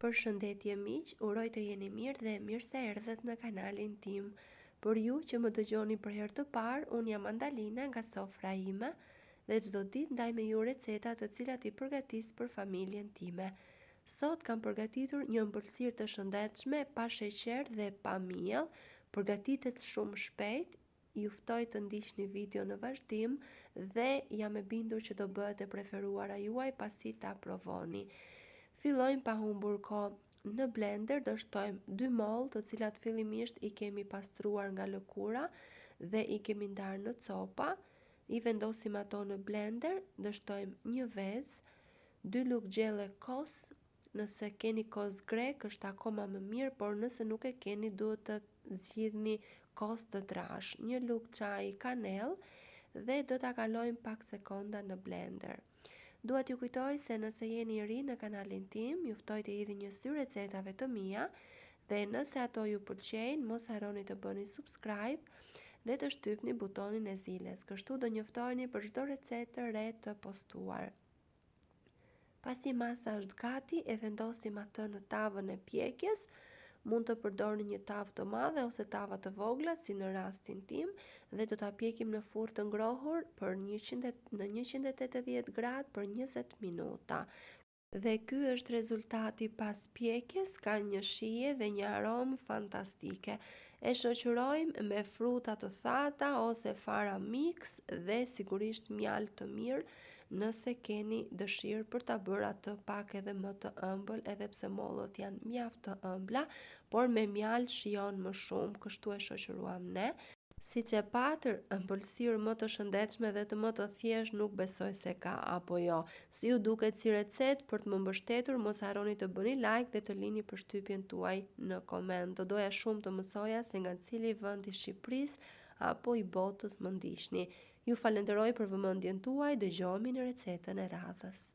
Përshëndetje miq, uroj të jeni mirë dhe mirë se erdhët në kanalin tim. Për ju që më dëgjoni për herë të parë, unë jam Andalina nga sofra ime dhe çdo ditë ndaj me ju receta të cilat i përgatis për familjen time. Sot kam përgatitur një ëmbëlsirë të shëndetshme, pa sheqer dhe pa miell, përgatitet shumë shpejt. Ju ftoj të ndiqni video në vazhdim dhe jam e bindur që do bëhet e preferuara juaj pasi ta provoni. Fillojmë pa humbur kohë. Në blender do shtojmë 2 mollë të cilat fillimisht i kemi pastruar nga lëkura dhe i kemi ndarë në copa. I vendosim ato në blender, do shtojmë një vezë, 2 lugë gjelle kos. Nëse keni kos grek është akoma më mirë, por nëse nuk e keni duhet të zgjidhni kos të trash, 1 lugë çaji kanellë dhe do ta kalojmë pak sekonda në blender. Dua t'ju kujtoj se nëse jeni i ri në kanalin tim, ju ftoj të idhni një sy recetave të mia dhe nëse ato ju pëlqejnë, mos harroni të bëni subscribe dhe të shtypni butonin e ziles, kështu do njoftoheni për çdo recetë të re të postuar. Pasi masa është gati, e vendosim atë në tavën e pjekjes. Mund të përdorni një tavë të madhe ose tava të vogla, si në rastin tim, dhe do ta pjekim në furrë të ngrohur në 180 gradë për 20 minuta. Dhe ky është rezultati pas pjekjes, ka një shije dhe një aromë fantastike. E shoqërojmë me fruta të thata ose fara mix dhe sigurisht mjaltë të mirë nëse keni dëshirë për ta bërë atë pak edhe më të ëmbël, edhe pse mollët janë mjaft të ëmbla, por me mjaltë shijon më shumë, kështu e shoqëruam ne. Siç e patër, ëmbëlsirë më të shëndetshme dhe të më të thjeshtë nuk besoj se ka apo jo. Si ju duket si recetë, për të më mbështetur, mos harroni të bëni like dhe të lini përshtypjen tuaj në koment. Do doja shumë të mësoja se nga cili vend i Shqipërisë apo i botës më ndiqni. Ju falenderoj për vëmendjen tuaj, dëgjohemi në recetën e radhës.